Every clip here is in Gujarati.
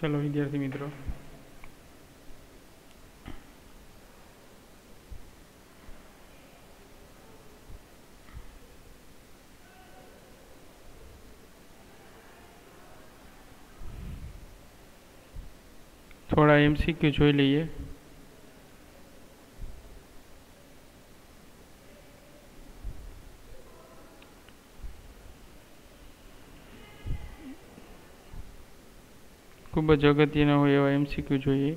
चलो विद्यार्थी मित्रों, थोड़ा एमसीक्यू જોઈ લઈએ। खूब ज अगत्यना होय एवा एमसीक्यू જોઈએ।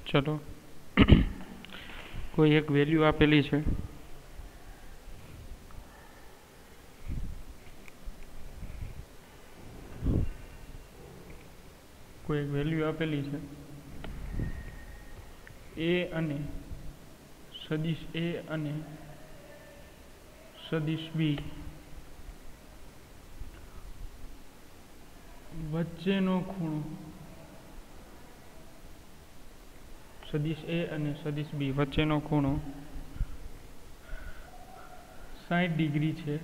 चलो कोई एक वेल्यू आपेली है, कोई एक वेल्यू आपेली है ए अने सदिश ए अने सदिश बी वच्चेनो खूणो, सदिश ए अने सदिश बी वच्चेनो खूणो 60 डिग्री है।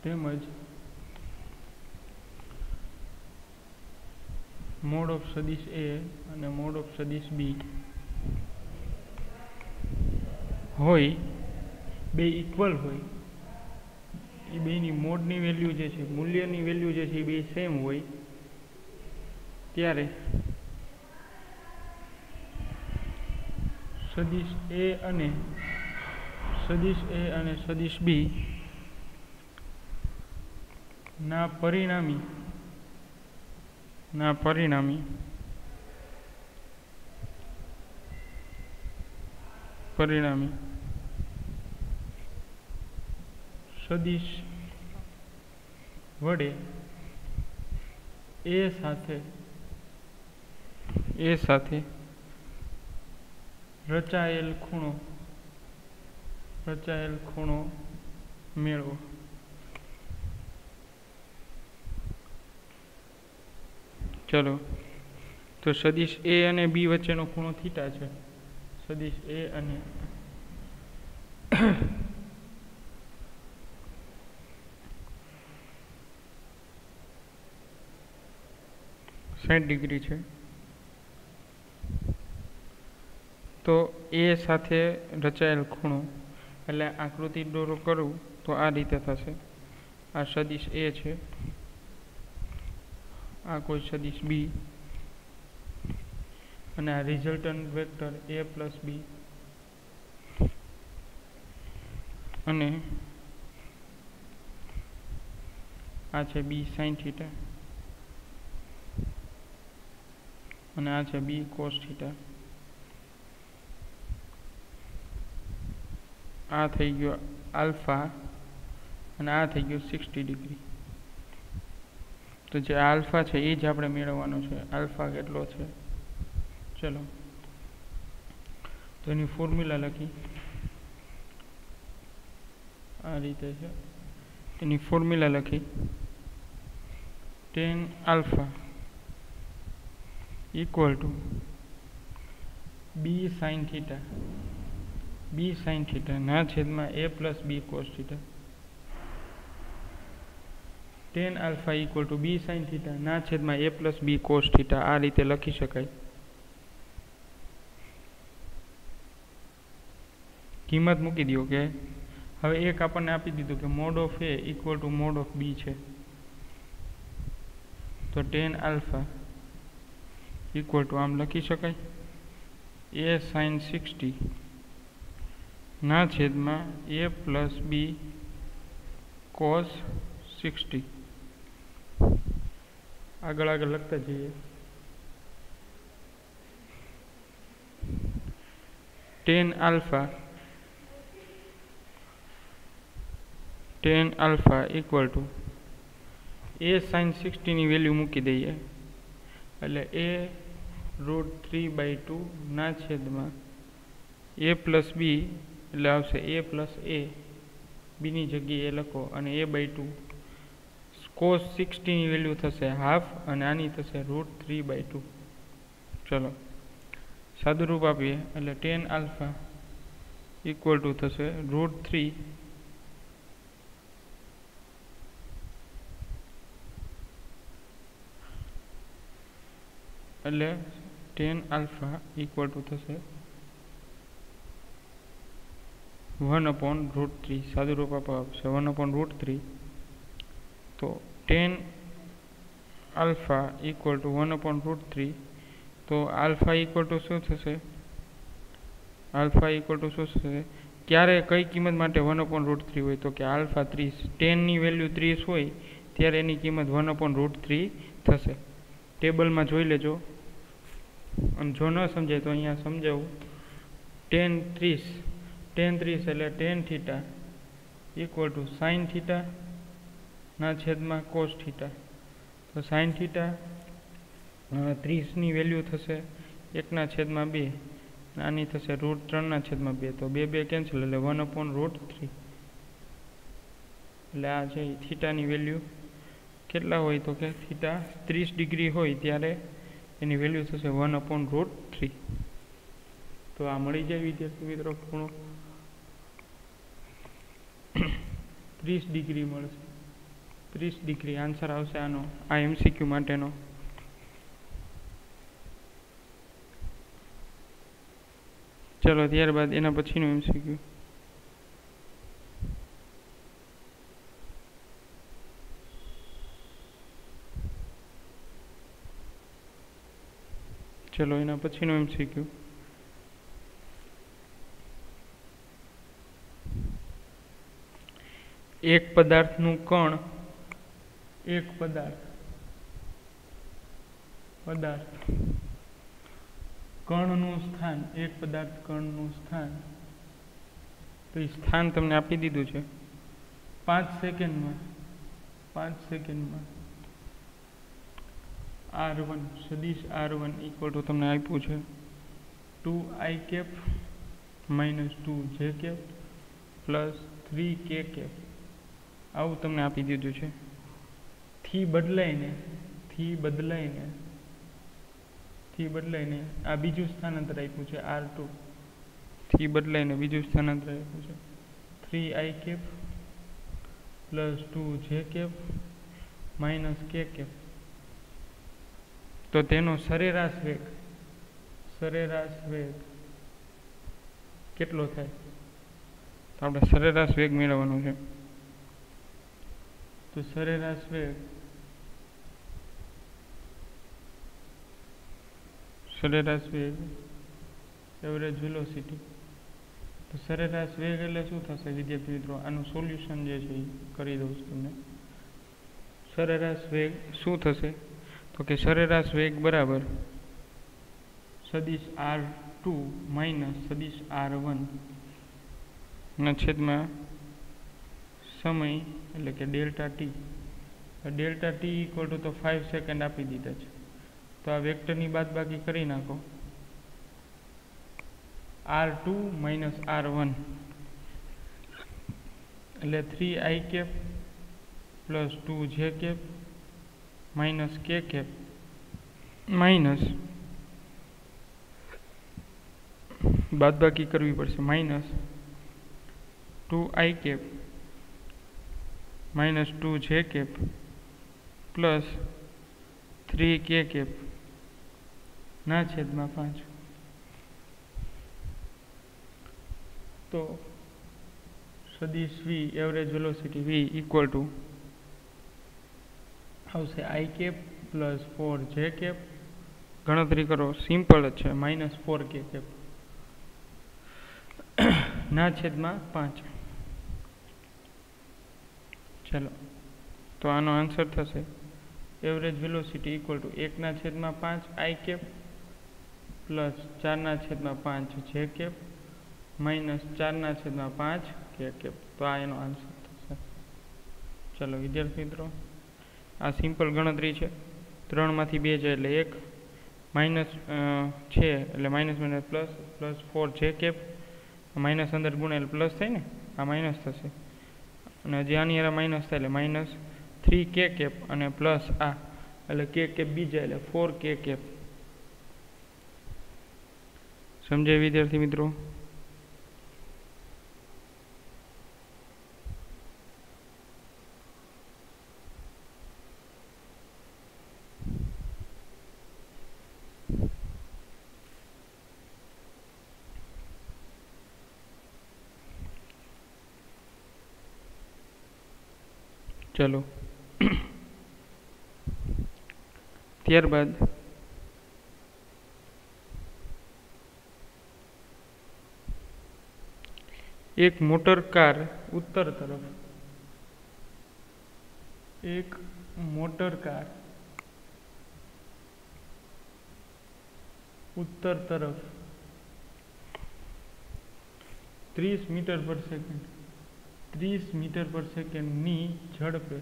तेमज मोड ऑफ सदिश ए अने मोड ऑफ सदिश बी होय बे इक्वल होय, ए बेनी मोडनी वेल्यू जे छे, मूल्यनी वेल्यू जे छे बे सेम होय त्यारे सदिश ए अने सदिश बी ना परिणामी सदिश वडे ए साथे रचायेल खूणो मेळवो। चलो तो सदिश ए अने बी वच्चेनो खूणो थीटा है। सदिश ए अने 60 डिग्री है। तो ए साथे रचायेल खूणो एटले आकृति ड्रो करूँ तो आ रीते थशे। आ सदिश ए है, आ कोई सदिश बी अने आ resultant vector A plus B अने आ छे बी साइन थीटा अने आ छे बी कोस थीटा। आ थई गयो अल्फा अने आ थई गयो 60 डिग्री। तो जे अल्फा है ये ज आपणे मेळववानो छे। अल्फा केटलो छे, चलो तो एनी फॉर्म्युला लखी आ रीते छे। एनी फॉर्म्युला लखी tan alpha equal to B sine theta ना छेद में A plus B cos theta. tan alpha equal to B sine theta ना छेद में A plus B cos theta आ रीते लखी शकाय। किंमत मूकी दो के हवे एक आपने आपी दीधुं के mod of a equal to mod of b है। तो tan अल्फा इक्वल टू आम लखी शकाय ए साइन 60 ना छेद में ए प्लस बी कोस 60। आगळ लगता जाइए। tan alpha equal to A sine 60 नी वेल्यू मूकी दईए एटले a√3/2 ना छेद में ए प्लस बी एटले आवशे a प्लस ए બીની જગ્યાએ એ લખો અને a/2 cos 60 ની વેલ્યુ થશે હાફ અને આની થશે √3/2. ચલો સાદુરૂપ આપીએ એટલે tan આલ્ફા ઇક્વલ ટુ થશે √3 એટલે tan આલ્ફા ઇક્વલ ટુ થશે 1/√3. સાદુરૂપ આપવા આવશે 1/√3. તો tan આલ્ફા ઇક્વલ ટુ 1/√3. તો આલ્ફા ઇક્વલ ટુ શું થશે? આલ્ફા ઇક્વલ ટુ શું થશે? ક્યારે કઈ કિંમત માટે 1/√3 હોય? તો કે આલ્ફા 30. tan ની વેલ્યુ 30 હોય ત્યારે એની કિંમત 1/√3 થશે. ટેબલમાં જોઈ લેજો અને જો ન સમજાય તો અહીંયા સમજાવું. tan 30 એટલે tan theta equal to sine theta ના છેદમાં કોસ થીટા. તો સાઇન થીટા 30 ની વેલ્યુ થશે 1/2. આની થશે √3/2. તો 2 કેન્સલ એટલે 1/√3. એટલે આ છે થીટાની વેલ્યુ કેટલા હોય તો કે થીટા 30 ડિગ્રી હોય ત્યારે એની વેલ્યુ થશે 1/√3. તો આ મળી જાય વિદ્યાર્થી મિત્રો ખૂણો 30 ડિગ્રી મળશે. 30 ડિગ્રી આન્સર આવશે આનો, આ MCQ માટેનો. ચલો ત્યારબાદ એના પછીનું MCQ. ચલો એના પછીનું MCQ. એક પદાર્થનું કણ કણનું સ્થાન, એક પદાર્થ કણનું સ્થાન, તો એ સ્થાન તમને આપી દીધું છે 5 સેકન્ડમાં r1 સદિશ r1 ઇક્વલ ટુ તમને આપ્યું છે 2i cap -2j cap plus 3k cap. આવું તમને આપી દીધું છે. થી બદલાઈને આ બીજું સ્થાનાંતર આપ્યું છે r2. થી બદલાઈને બીજું સ્થાનાંતર આપ્યું છે 3i cap plus 2j cap minus k cap. તો તેનો સરેરાશ વેગ કેટલો થાય? તો આપણે સરેરાશ વેગ મેળવવાનો છે. તો સરેરાશ વેગ એવરેજ વેલોસિટી. તો સરેરાશ વેગ એટલે શું થશે વિદ્યાર્થી મિત્રો? આનું સોલ્યુશન જે છે એ કરી દઉં છું તમને. સરેરાશ વેગ શું થશે? તો કે સરેરાશ વેગ બરાબર સદિશ r2 માઇનસ સદિશ r1 ના છેદમાં સમય એટલે કે delta t. Delta t equal to તો 5 સેકન્ડ આપી દીધા છે. તો આ વેક્ટરની બાદબાકી કરી નાખો. r2 માઇનસ r1 એટલે 3i cap plus 2j cap minus k cap minus બાદબાકી કરવી પડશે minus 2i cap minus 2j cap plus 3k cap ના છેદમાં 5. તો સદિશ v average velocity v equal to આવશે i cap plus 4j cap. ગણતરી કરો, સિમ્પલ જ છે, માઇનસ 4k કેપ ના છેદમાં 5. ચલો તો આનો આન્સર થશે average velocity equal to 1/5 i cap plus 4/5 j cap minus 4/5 k cap. તો આ એનો આન્સર થશે. ચલો વિદ્યાર્થી મિત્રો, આ સિમ્પલ ગણતરી છે. 3 માંથી 2 જાય એટલે 1, માઇનસ છે એટલે minus plus 4j cap, minus અંદર ગુણેલ પ્લસ થાય ને, આ માઇનસ થશે અને હજી આની હારે માઇનસ થાય એટલે માઇનસ 3k કેપ અને પ્લસ આ એટલે k કેપ બીજા એટલે 4k કેપ. સમજાય વિદ્યાર્થી મિત્રો? ચલો ત્યારબાદ એક મોટર કાર ઉત્તર તરફ ઉત્તર તરફ 30 મીટર પર સેકન્ડ ની ઝડપે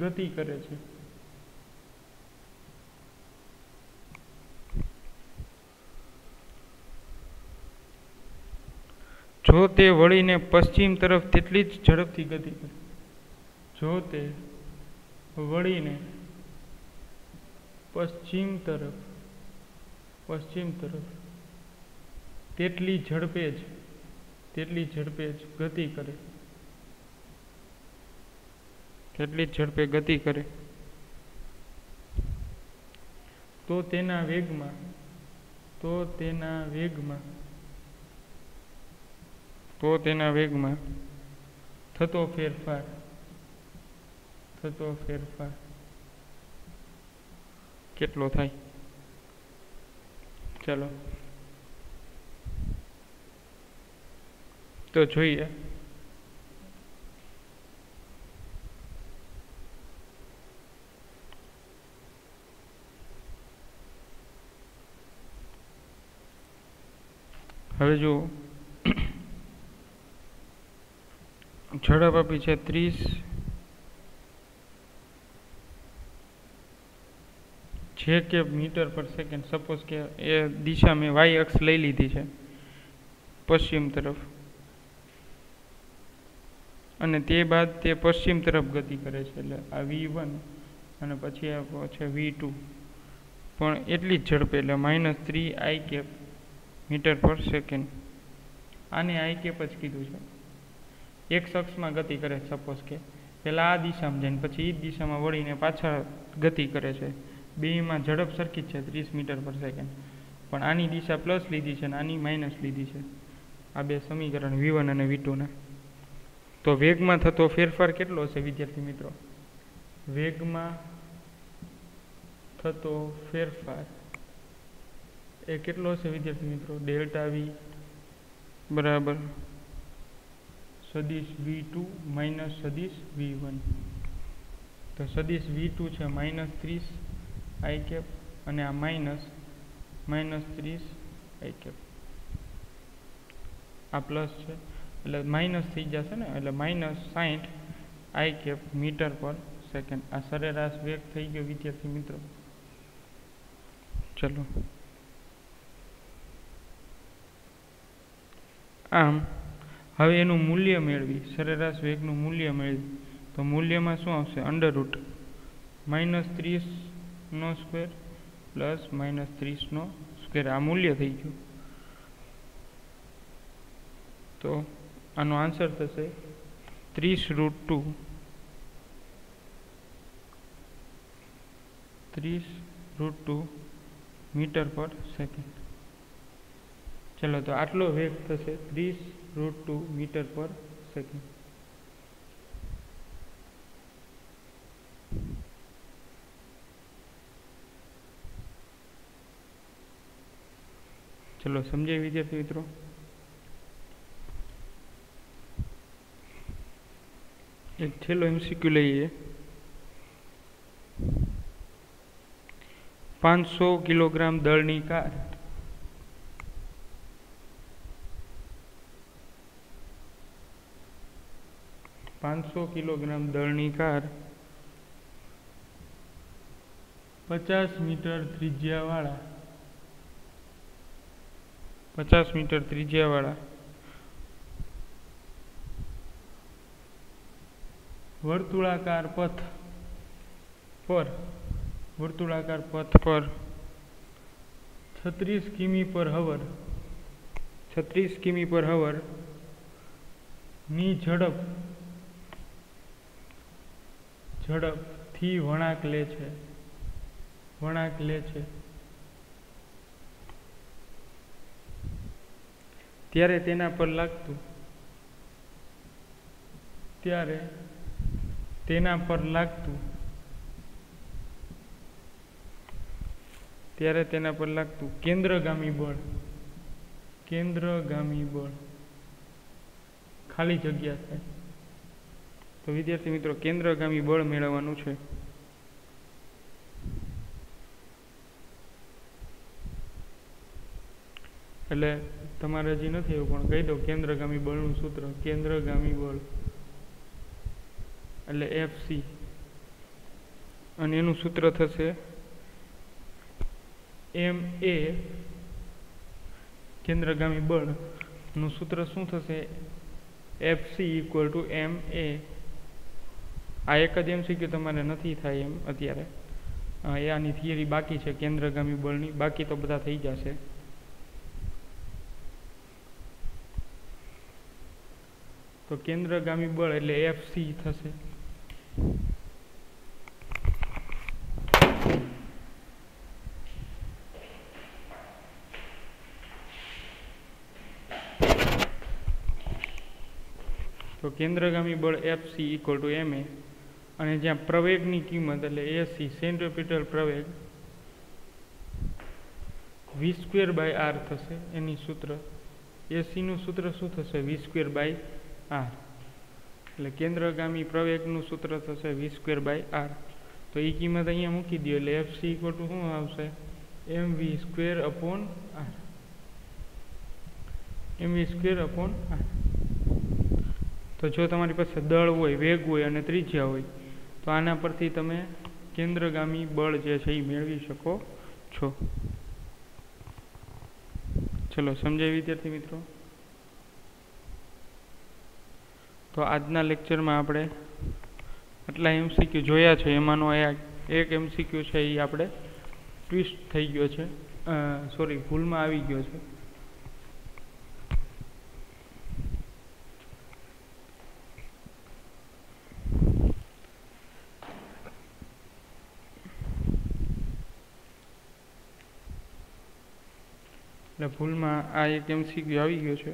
ગતિ કરે છે. જો તે વળીને પશ્ચિમ તરફ તેટલી જ ઝડપથી ગતિ કરે. જો તે વળીને પશ્ચિમ તરફ તેટલી ઝડપે જ ગતિ કરે તો તેના વેગમાં થતો ફેરફાર કેટલો થાય? ચાલો તો જોઈએ. હવે જો ઝડપ આપી છે 30 કે મીટર પર સેકન્ડ. સપોઝ કે એ દિશા મેં વાય અક્ષ લઈ લીધી છે પશ્ચિમ તરફ અને તે બાદ તે પશ્ચિમ તરફ ગતિ કરે છે એટલે આ v1 અને પછી આ છે v2 પણ એટલી જ ઝડપે એટલે -3 i કેપ મીટર પર સેકન્ડ. આને i કેપ જ કીધું છે. એક અક્ષમાં ગતિ કરે સપોઝ કે પહેલાં આ દિશામાં જઈને પછી એ દિશામાં વળીને પાછળ ગતિ કરે છે. બેમાં ઝડપ સરખી જ છે 30 મીટર પર સેકન્ડ પણ આની દિશા પ્લસ લીધી છે અને આની માઇનસ લીધી છે. આ બે સમીકરણ v1 અને v2ના. તો વેગમાં થતો ફેરફાર કેટલો હશે વિદ્યાર્થી મિત્રો? વેગમાં થતો ફેરફાર એ કેટલો હશે વિદ્યાર્થી મિત્રો? ડેલ્ટા v બરાબર સદિશ v2 માઇનસ સદિશ v1. તો સદિશ v2 છે -30 i કેપ અને આ -30 i કેપ. આ પ્લસ છે એટલે માઇનસ થઈ જશે ને એટલે -60 i કેપ મીટર પર સેકન્ડ. આ સરેરાશ વેગ થઈ ગયો વિદ્યાર્થી મિત્રો. ચલો આમ હવે એનું મૂલ્ય મેળવી, સરેરાશ વેગનું મૂલ્ય મેળવી તો મૂલ્યમાં શું આવશે? Under root -30² plus -30². આ મૂલ્ય થઈ ગયું. તો આનો આન્સર થશે 30√2 મીટર પર સેકન્ડ. ચલો તો આટલો વેગ થશે 30√2 મીટર પર સેકન્ડ. ચલો સમજાય વિદ્યાર્થી મિત્રો? એક છેલ્લો MCQ લઈએ. 500 કિલોગ્રામ દળની કાર 500 કિલોગ્રામ દળની કાર 50 મીટર ત્રિજ્યાવાળા 50 મીટર ત્રિજ્યાવાળા વર્તુળાકાર પથ પર 36 કિમી પર હવર ની ઝડપથી વળાંક લે છે ત્યારે તેના પર લાગતું કેન્દ્રગામી બળ ખાલી જગ્યા થાય. તો વિદ્યાર્થી મિત્રો કેન્દ્રગામી બળ મેળવવાનું છે. એટલે તમારે હજી નથી એવું પણ કહી દો કેન્દ્રગામી બળનું સૂત્ર. કેન્દ્રગામી બળ એટલે FC અને એનું સૂત્ર થશે MA. કેન્દ્રગામી બળનું સૂત્ર શું થશે? FC = MA. આ એક જ MCQ તમારે નથી થાય એમ અત્યારે, આની થિયરી બાકી છે કેન્દ્રગામી બળની, બાકી તો બધા થઈ જશે. તો કેન્દ્રગામી બળ એટલે FC થશે. તો કેન્દ્રગામી બળ FC = MA અને જ્યાં પ્રવેગની કિંમત એટલે AC સેન્ટ્રીપિટલ પ્રવેગ v²/r થશે. એની સૂત્ર AC નું સૂત્ર શું થશે? v²/r. એટલે કેન્દ્રગામી પ્રવેગનું સૂત્ર થશે v²/r. તો એ કિંમત અહીંયા મૂકી દો એટલે FC = શું આવશે? mv²/r. mv²/r. તો જો તમારી પાસે દળ હોય, વેગ હોય અને ત્રિજ્યા હોય તો આના પરથી તમે કેન્દ્રગામી બળ જે છે એ મેળવી શકો છો. ચલો સમજાય વિદ્યાર્થી મિત્રો? તો આજના લેક્ચરમાં આપણે આટલા MCQ જોયા છે. એમાંનો એક MCQ છે એ આપણે ટ્વિસ્ટ થઈ ગયો છે, ભૂલમાં આવી ગયો છે. એટલે ભૂલમાં આ એક MCQ આવી ગયો છે.